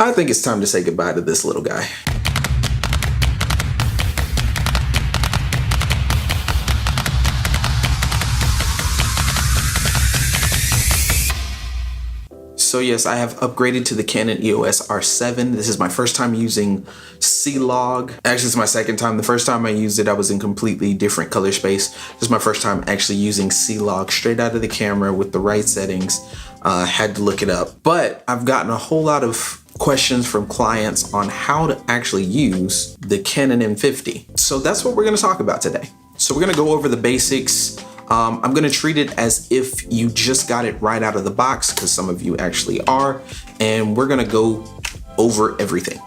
I think it's time to say goodbye to this little guy. So yes, I have upgraded to the Canon EOS R7. This is my first time using C-Log. Actually, it's my second time. The first time I used it, I was in completely different color space. This is my first time actually using C-Log straight out of the camera with the right settings. Had to look it up. But I've gotten a whole lot of questions from clients on how to actually use the Canon M50. So that's what we're gonna talk about today. So we're gonna go over the basics. I'm gonna treat it as if you just got it right out of the box, because some of you actually are, and we're gonna go over everything.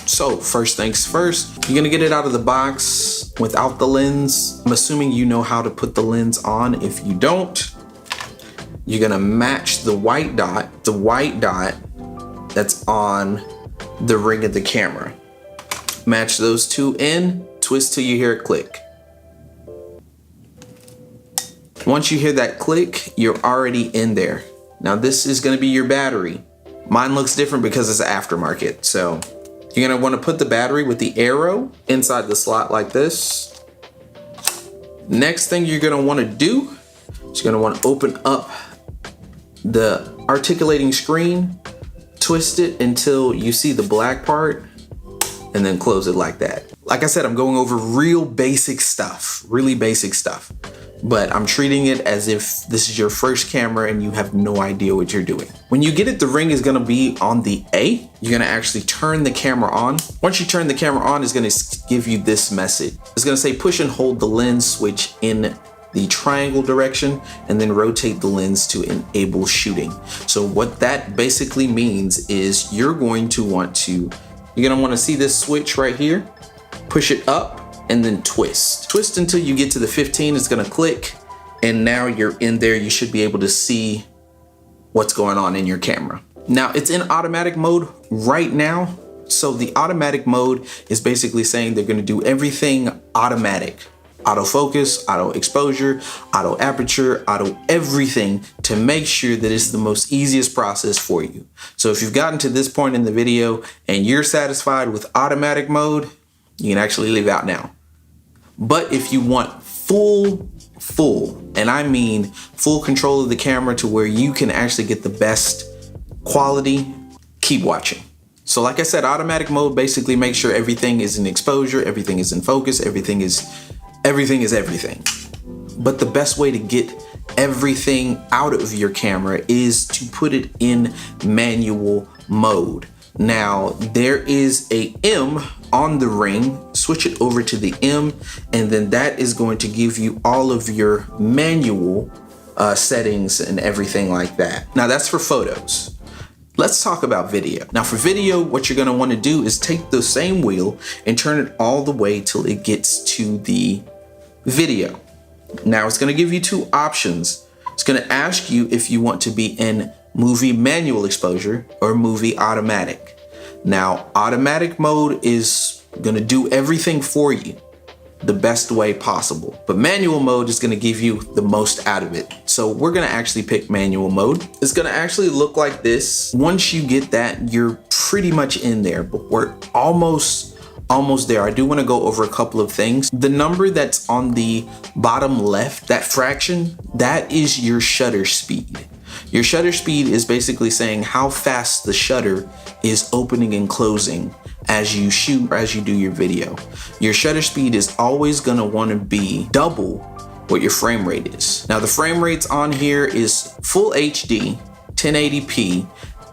So first things first, you're gonna get it out of the box without the lens. I'm assuming you know how to put the lens on. If you don't, you're gonna match the white dot that's on the ring of the camera. Match those two in, twist till you hear it click. Once you hear that click, you're already in there. Now this is gonna be your battery. Mine looks different because it's aftermarket. So you're gonna wanna put the battery with the arrow inside the slot like this. Next thing you're gonna wanna do is you're gonna wanna open up the articulating screen, twist it until you see the black part, and then close it like that. Like I said, I'm going over real basic stuff, really basic stuff. But I'm treating it as if this is your first camera and you have no idea what you're doing. When you get it, the ring is gonna be on the A. You're gonna actually turn the camera on. Once you turn the camera on, it's gonna give you this message. It's gonna say push and hold the lens switch in the triangle direction and then rotate the lens to enable shooting. So what that basically means is you're gonna want to see this switch right here, push it up, and then twist. Twist until you get to the 15, it's gonna click, and now you're in there. You should be able to see what's going on in your camera. Now it's in automatic mode right now. So the automatic mode is basically saying they're gonna do everything automatic. Autofocus, auto exposure, auto aperture, auto everything to make sure that it's the most easiest process for you. So if you've gotten to this point in the video and you're satisfied with automatic mode, you can actually leave out now. But if you want full, and I mean full control of the camera to where you can actually get the best quality, keep watching. So like I said, automatic mode basically makes sure everything is in exposure, everything is in focus, everything is everything. But the best way to get everything out of your camera is to put it in manual mode. Now there is a M on the ring, switch it over to the M, and then that is going to give you all of your manual settings and everything like that. Now that's for photos. Let's talk about video. Now for video, what you're gonna wanna do is take the same wheel and turn it all the way till it gets to the video. Now it's gonna give you two options. It's gonna ask you if you want to be in movie manual exposure or movie automatic. Now, automatic mode is gonna do everything for you the best way possible, but manual mode is gonna give you the most out of it. So we're gonna actually pick manual mode. It's gonna actually look like this. Once you get that, you're pretty much in there, but we're almost there. I do wanna go over a couple of things. The number that's on the bottom left, that fraction, that is your shutter speed. Your shutter speed is basically saying how fast the shutter is opening and closing as you shoot or as you do your video. Your shutter speed is always gonna wanna be double what your frame rate is. Now the frame rates on here is full HD, 1080p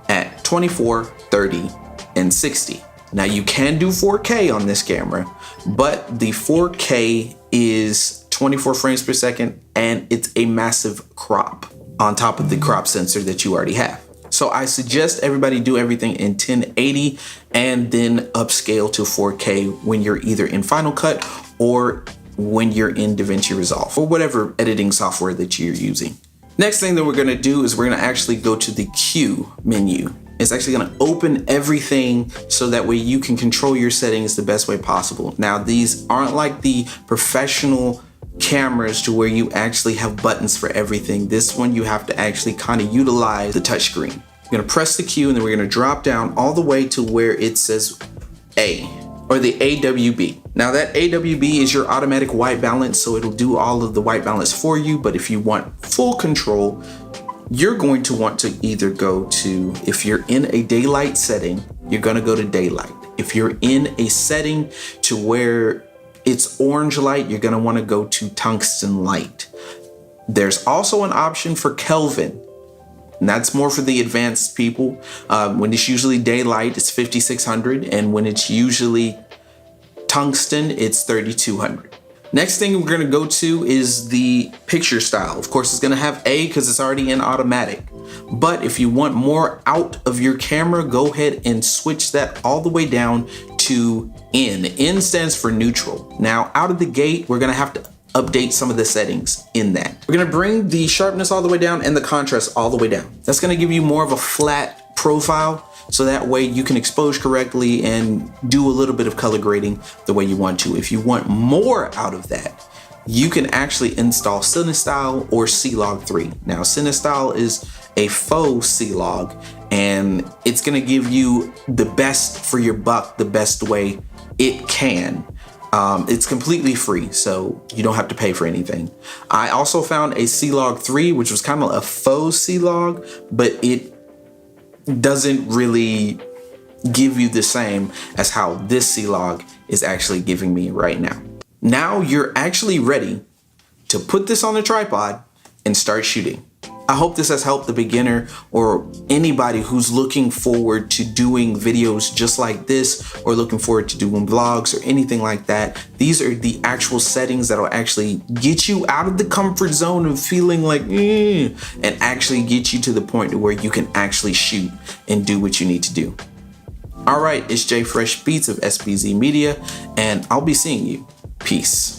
at 24, 30, and 60. Now you can do 4K on this camera, but the 4K is 24 frames per second and it's a massive crop on top of the crop sensor that you already have. So I suggest everybody do everything in 1080 and then upscale to 4K when you're either in Final Cut or when you're in DaVinci Resolve or whatever editing software that you're using. Next thing that we're gonna do is we're gonna actually go to the Q menu. It's actually gonna open everything so that way you can control your settings the best way possible. Now, these aren't like the professional cameras to where you actually have buttons for everything. This one, you have to actually kind of utilize the touchscreen. We're gonna press the Q and then we're gonna drop down all the way to where it says A, or the AWB. Now that AWB is your automatic white balance, so it'll do all of the white balance for you. But if you want full control, you're going to want to either go to, if you're in a daylight setting, you're gonna go to daylight. If you're in a setting to where it's orange light, you're gonna wanna go to tungsten light. There's also an option for Kelvin, and that's more for the advanced people. When it's usually daylight, it's 5600, and when it's usually tungsten, it's 3200. Next thing we're gonna go to is the picture style. Of course, it's gonna have A because it's already in automatic. But if you want more out of your camera, go ahead and switch that all the way down to N. N stands for neutral. Now, out of the gate, we're gonna have to update some of the settings in that. We're gonna bring the sharpness all the way down and the contrast all the way down. That's gonna give you more of a flat profile, so that way you can expose correctly and do a little bit of color grading the way you want to. If you want more out of that, you can actually install CineStyle or C-Log 3. Now, CineStyle is a faux C-Log, and it's gonna give you the best for your buck, the best way it can. It's completely free, so you don't have to pay for anything. I also found a C-Log 3, which was kind of a faux C-Log, but it doesn't really give you the same as how this C-Log is actually giving me right now. Now you're actually ready to put this on the tripod and start shooting. I hope this has helped the beginner or anybody who's looking forward to doing videos just like this, or looking forward to doing vlogs or anything like that. These are the actual settings that'll actually get you out of the comfort zone of feeling like, and actually get you to the point where you can actually shoot and do what you need to do. All right, it's Jay Fresh Beats of SBZ Media, and I'll be seeing you. Peace.